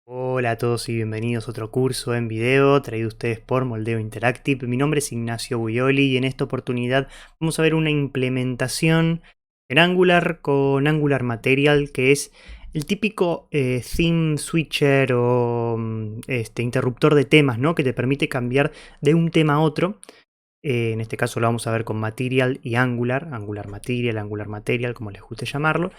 Hola a todos y bienvenidos a otro curso en video traído a ustedes por Moldeo Interactive. Mi nombre es Ignacio Buioli y en esta oportunidad vamos a ver una implementación en Angular con Angular Material, que es el típico theme switcher o interruptor de temas, ¿no? Que te permite cambiar de un tema a otro. En este caso lo vamos a ver con Material y Angular, Angular Material, como les guste llamarlo.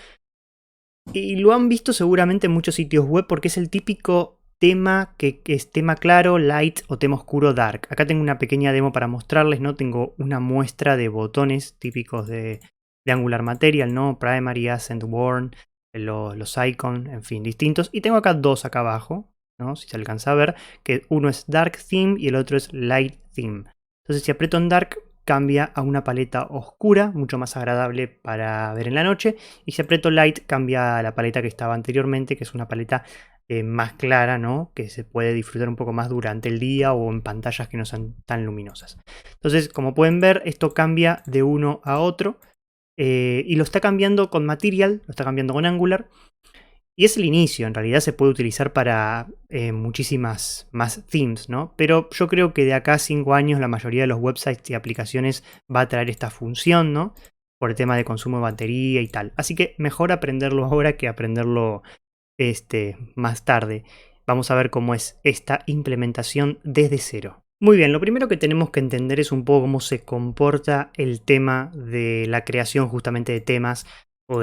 Y lo han visto seguramente en muchos sitios web porque es el típico tema que es tema claro, light o tema oscuro, dark. Acá tengo una pequeña demo para mostrarles, ¿no? Tengo una muestra de botones típicos de Angular Material, ¿no? Primary, Ascent, Warn, los icons, en fin, distintos. Y tengo acá dos acá abajo, ¿no? Si se alcanza a ver, que uno es Dark Theme y el otro es Light Theme. Entonces si aprieto en Dark cambia a una paleta oscura, mucho más agradable para ver en la noche. Y si aprieto Light cambia a la paleta que estaba anteriormente, que es una paleta más clara, ¿no? Que se puede disfrutar un poco más durante el día o en pantallas que no sean tan luminosas. Entonces, como pueden ver, esto cambia de uno a otro. Y lo está cambiando con Material, lo está cambiando con Angular. Y es el inicio, en realidad se puede utilizar para muchísimas más themes, ¿no? Pero yo creo que de acá a 5 años la mayoría de los websites y aplicaciones va a traer esta función, ¿no? Por el tema de consumo de batería y tal. Así que mejor aprenderlo ahora que aprenderlo más tarde. Vamos a ver cómo es esta implementación desde cero. Muy bien, lo primero que tenemos que entender es un poco cómo se comporta el tema de la creación justamente de temas o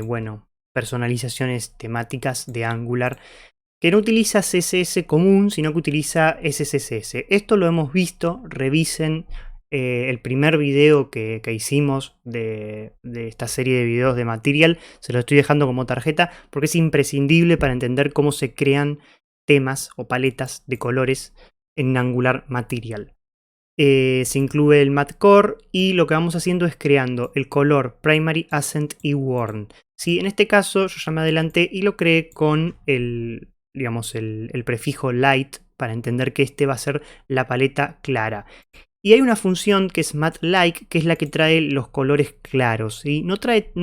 bueno, personalizaciones temáticas de Angular, que no utiliza CSS común, sino que utiliza SCSS. Esto lo hemos visto, revisen el primer video que hicimos de esta serie de videos de Material, se lo estoy dejando como tarjeta porque es imprescindible para entender cómo se crean temas o paletas de colores en Angular Material. Se incluye el Matte Core y lo que vamos haciendo es creando el color Primary, Ascent y Warn. ¿Sí? En este caso yo ya me adelanté y lo creé con el prefijo light para entender que este va a ser la paleta clara. Y hay una función que es matte-like, que es la que trae los colores claros. ¿Sí? No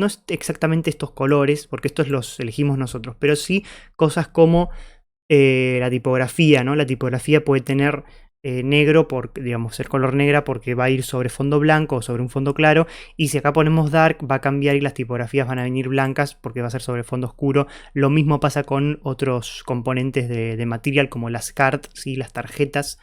es exactamente estos colores, porque estos los elegimos nosotros, pero sí cosas como la tipografía, ¿no? La tipografía puede tener negro, digamos, ser color negra porque va a ir sobre fondo blanco o sobre un fondo claro, y si acá ponemos dark va a cambiar y las tipografías van a venir blancas porque va a ser sobre fondo oscuro. Lo mismo pasa con otros componentes de Material como las cards, ¿sí? Las tarjetas,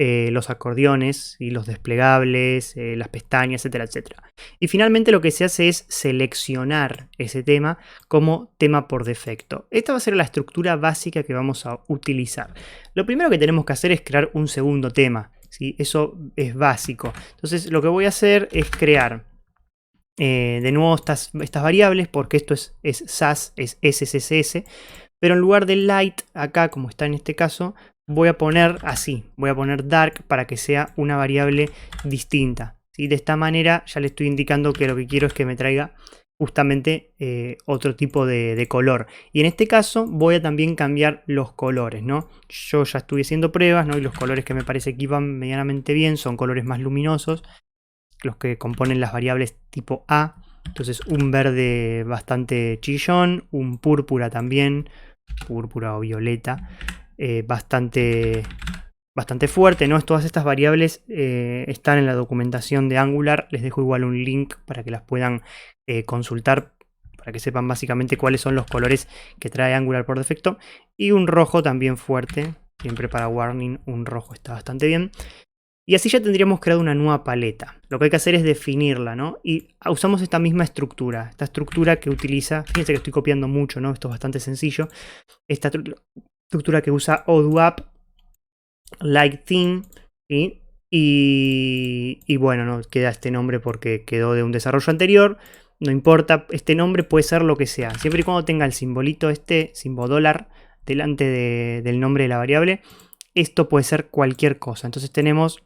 los acordeones y los desplegables, las pestañas, etcétera, etcétera. Y finalmente lo que se hace es seleccionar ese tema como tema por defecto. Esta va a ser la estructura básica que vamos a utilizar. Lo primero que tenemos que hacer es crear un segundo tema, ¿sí? Eso es básico. Entonces lo que voy a hacer es crear de nuevo estas variables, porque esto es SAS, es SCSS, pero en lugar de light, acá como está en este caso, voy a poner así, voy a poner dark para que sea una variable distinta. ¿Sí? De esta manera ya le estoy indicando que lo que quiero es que me traiga justamente otro tipo de color. Y en este caso voy a también cambiar los colores, ¿no? Yo ya estuve haciendo pruebas, ¿no? Y los colores que me parece que iban medianamente bien son colores más luminosos, los que componen las variables tipo A. Entonces un verde bastante chillón, un púrpura también, púrpura o violeta, bastante fuerte, ¿no? Todas estas variables están en la documentación de Angular. Les dejo igual un link para que las puedan consultar, para que sepan básicamente cuáles son los colores que trae Angular por defecto. Y un rojo también fuerte, siempre para warning, un rojo está bastante bien. Y así ya tendríamos creado una nueva paleta. Lo que hay que hacer es definirla, ¿no? Y usamos esta misma estructura. Esta estructura que utiliza, fíjense que estoy copiando mucho, ¿no? Esto es bastante sencillo. Esta estructura que usa ODUAP, Light Theme, ¿sí? Y bueno, no queda este nombre porque quedó de un desarrollo anterior. No importa, este nombre puede ser lo que sea. Siempre y cuando tenga el simbolito símbolo dólar, delante del nombre de la variable, esto puede ser cualquier cosa. Entonces tenemos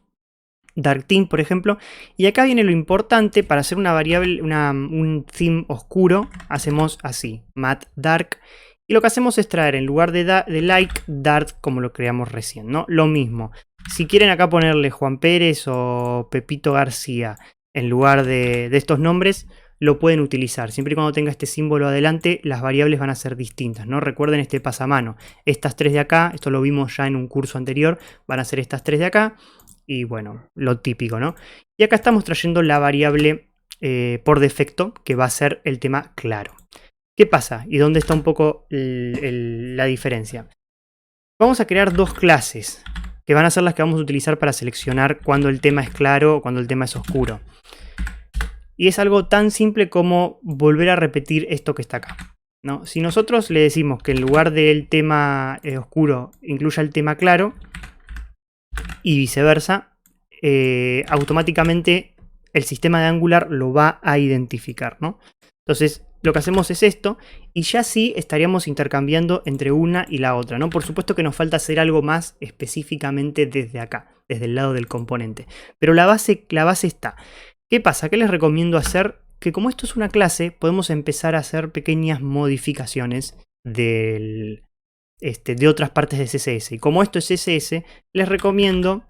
Dark Theme, por ejemplo, y acá viene lo importante. Para hacer una variable, un theme oscuro, hacemos así, matte dark, y lo que hacemos es traer en lugar de light, dark, como lo creamos recién, ¿no? Lo mismo, si quieren acá ponerle Juan Pérez o Pepito García en lugar de estos nombres, lo pueden utilizar. Siempre y cuando tenga este símbolo adelante, las variables van a ser distintas, ¿no? Recuerden este pasamano. Estas 3 de acá, esto lo vimos ya en un curso anterior, van a ser estas 3 de acá. Y bueno, lo típico, ¿no? Y acá estamos trayendo la variable por defecto, que va a ser el tema claro. ¿Qué pasa? ¿Y dónde está un poco la diferencia? Vamos a crear dos clases, que van a ser las que vamos a utilizar para seleccionar cuando el tema es claro o cuando el tema es oscuro. Y es algo tan simple como volver a repetir esto que está acá, ¿no? Si nosotros le decimos que en lugar del tema oscuro incluya el tema claro, y viceversa, automáticamente el sistema de Angular lo va a identificar, ¿no? Entonces, lo que hacemos es esto, y ya sí estaríamos intercambiando entre una y la otra, ¿no? Por supuesto que nos falta hacer algo más específicamente desde acá, desde el lado del componente. Pero la base está. ¿Qué pasa? ¿Qué les recomiendo hacer? Que como esto es una clase, podemos empezar a hacer pequeñas modificaciones de otras partes de CSS. Y como esto es CSS, les recomiendo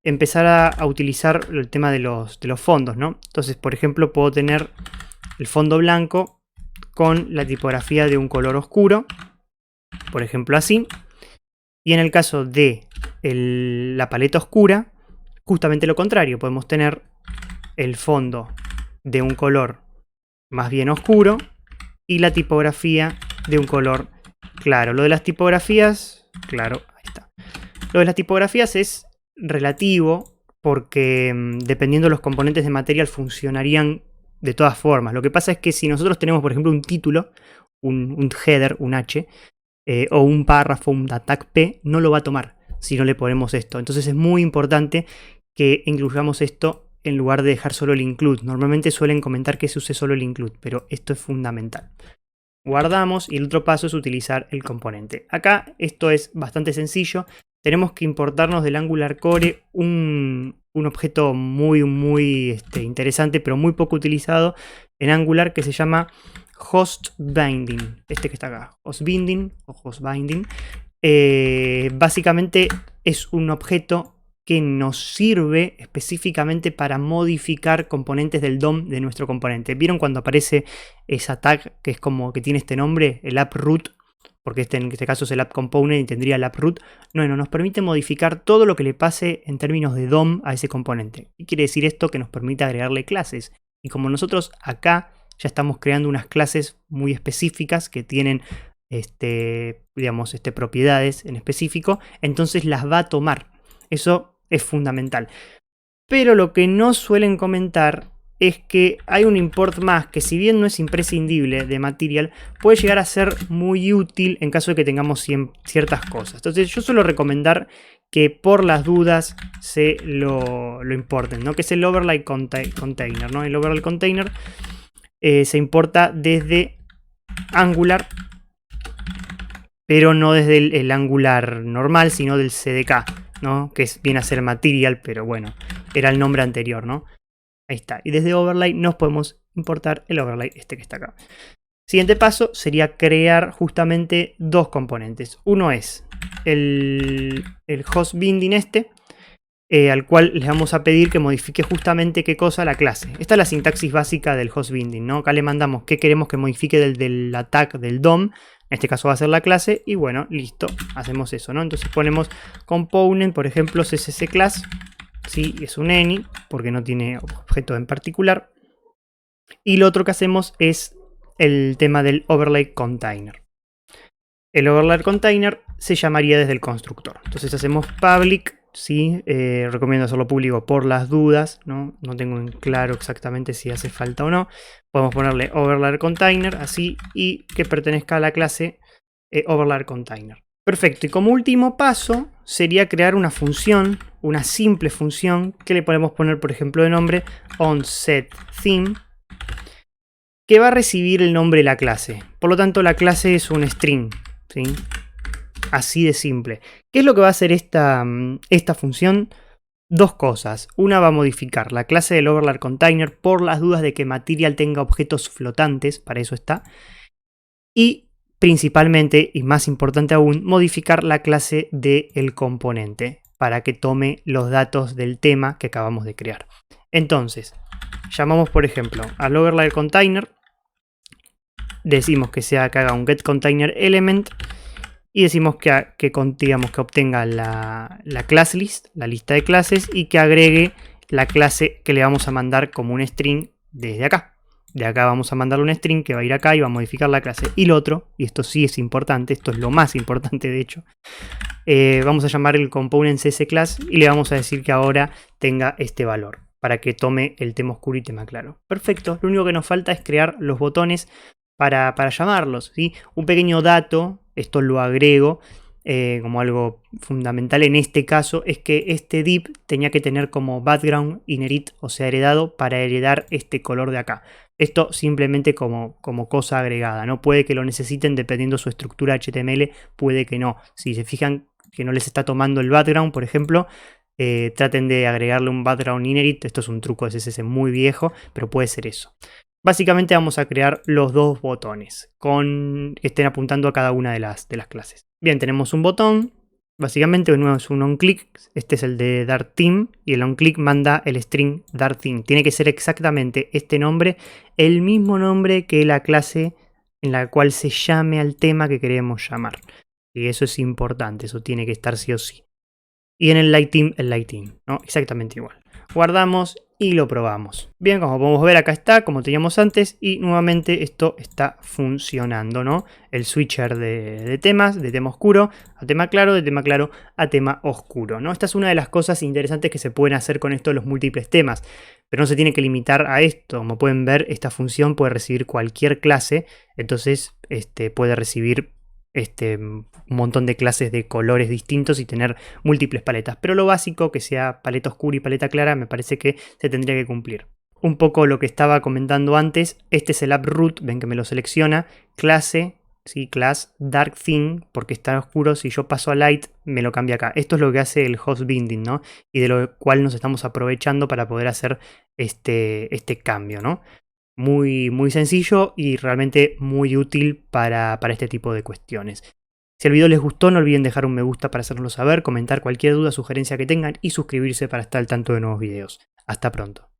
empezar a utilizar el tema de los fondos, ¿no? Entonces, por ejemplo, puedo tener el fondo blanco con la tipografía de un color oscuro, por ejemplo así. Y en el caso de la paleta oscura, justamente lo contrario. Podemos tener el fondo de un color más bien oscuro y la tipografía de un color claro. Lo de las tipografías, claro, ahí está. Lo de las tipografías es relativo porque dependiendo de los componentes de material funcionarían de todas formas. Lo que pasa es que si nosotros tenemos, por ejemplo, un título, un header, un H, o un párrafo, un tag P, no lo va a tomar si no le ponemos esto. Entonces es muy importante que incluyamos esto en lugar de dejar solo el include. Normalmente suelen comentar que se use solo el include, pero esto es fundamental. Guardamos y el otro paso es utilizar el componente. Acá esto es bastante sencillo. Tenemos que importarnos del Angular Core un objeto muy interesante, pero muy poco utilizado en Angular, que se llama HostBinding. Este que está acá, HostBinding o HostBinding. Básicamente es un objeto que nos sirve específicamente para modificar componentes del DOM de nuestro componente. ¿Vieron cuando aparece esa tag que es como que tiene este nombre, el AppRoot? Porque en este caso es el app component y tendría el AppRoot. Bueno, nos permite modificar todo lo que le pase en términos de DOM a ese componente. ¿Qué quiere decir esto? Que nos permite agregarle clases. Y como nosotros acá ya estamos creando unas clases muy específicas que tienen propiedades en específico, entonces las va a tomar. Eso es fundamental. Pero lo que no suelen comentar es que hay un import más que, si bien no es imprescindible de Material, puede llegar a ser muy útil en caso de que tengamos ciertas cosas. Entonces yo suelo recomendar que por las dudas se lo importen, ¿no? Que es el overlay container, ¿no? El overlay container se importa desde Angular, pero no desde el Angular normal, sino del CDK, ¿no? Que viene a ser Material, pero bueno, era el nombre anterior, ¿no? Ahí está. Y desde Overlay nos podemos importar el overlay que está acá. Siguiente paso sería crear justamente dos componentes. Uno es el HostBinding al cual les vamos a pedir que modifique justamente qué cosa, la clase. Esta es la sintaxis básica del HostBinding, ¿no? Acá le mandamos qué queremos que modifique del tag del DOM. En este caso va a ser la clase y bueno, listo, hacemos eso, ¿no? Entonces ponemos component, por ejemplo, CSS class. Sí, es un any, porque no tiene objeto en particular. Y lo otro que hacemos es el tema del overlay container. El overlay container se llamaría desde el constructor. Entonces hacemos public, ¿sí? Recomiendo hacerlo público por las dudas, ¿no? No tengo en claro exactamente si hace falta o no. Podemos ponerle overlay container, así, y que pertenezca a la clase overlay container. Perfecto, y como último paso sería crear una función, una simple función que le podemos poner, por ejemplo, de nombre onSetTheme, que va a recibir el nombre de la clase. Por lo tanto, la clase es un string, ¿sí? Así de simple. ¿Qué es lo que va a hacer esta función? Dos cosas. Una, va a modificar la clase del overlay container por las dudas de que Material tenga objetos flotantes, para eso está. Y principalmente, y más importante aún, modificar la clase del componente para que tome los datos del tema que acabamos de crear. Entonces, llamamos, por ejemplo, a lower container, decimos que haga un getContainerElement y decimos digamos, que obtenga la class list, la lista de clases, y que agregue la clase que le vamos a mandar como un string desde acá. De acá vamos a mandarle un string que va a ir acá y va a modificar la clase. Y lo otro, y esto sí es importante, esto es lo más importante de hecho, vamos a llamar el component CSClass y le vamos a decir que ahora tenga este valor para que tome el tema oscuro y tema claro. Perfecto, lo único que nos falta es crear los botones para llamarlos, ¿sí? Un pequeño dato, esto lo agrego como algo fundamental en este caso, es que este div tenía que tener como background inherit, o sea, heredado, para heredar este color de acá. Esto simplemente como cosa agregada, ¿no? Puede que lo necesiten dependiendo de su estructura HTML, puede que no. Si se fijan que no les está tomando el background, por ejemplo, traten de agregarle un background inherit. Esto es un truco de CSS muy viejo, pero puede ser eso. Básicamente vamos a crear los dos botones que estén apuntando a cada una de las clases. Bien, tenemos un botón, básicamente de nuevo es un onClick, este es el de DartTheme y el onClick manda el string DartTheme. Tiene que ser exactamente este nombre, el mismo nombre que la clase en la cual se llame al tema que queremos llamar. Y eso es importante, eso tiene que estar sí o sí. Y en el lighttheme, ¿no? Exactamente igual. Guardamos y lo probamos. Bien, como podemos ver acá está, como teníamos antes, y nuevamente esto está funcionando, ¿no? El switcher de temas, de tema oscuro a tema claro, de tema claro a tema oscuro, ¿no? Esta es una de las cosas interesantes que se pueden hacer con esto los múltiples temas, pero no se tiene que limitar a esto. Como pueden ver, esta función puede recibir cualquier clase, entonces puede recibir un montón de clases de colores distintos y tener múltiples paletas, pero lo básico, que sea paleta oscura y paleta clara, me parece que se tendría que cumplir. Un poco lo que estaba comentando antes, este es el app root, ven que me lo selecciona, clase, ¿sí? Class dark theme, porque está oscuro, si yo paso a light me lo cambia acá. Esto es lo que hace el host binding, ¿no? Y de lo cual nos estamos aprovechando para poder hacer este cambio, ¿no? Muy, muy sencillo y realmente muy útil para este tipo de cuestiones. Si el video les gustó, no olviden dejar un me gusta para hacérnoslo saber, comentar cualquier duda o sugerencia que tengan y suscribirse para estar al tanto de nuevos videos. Hasta pronto.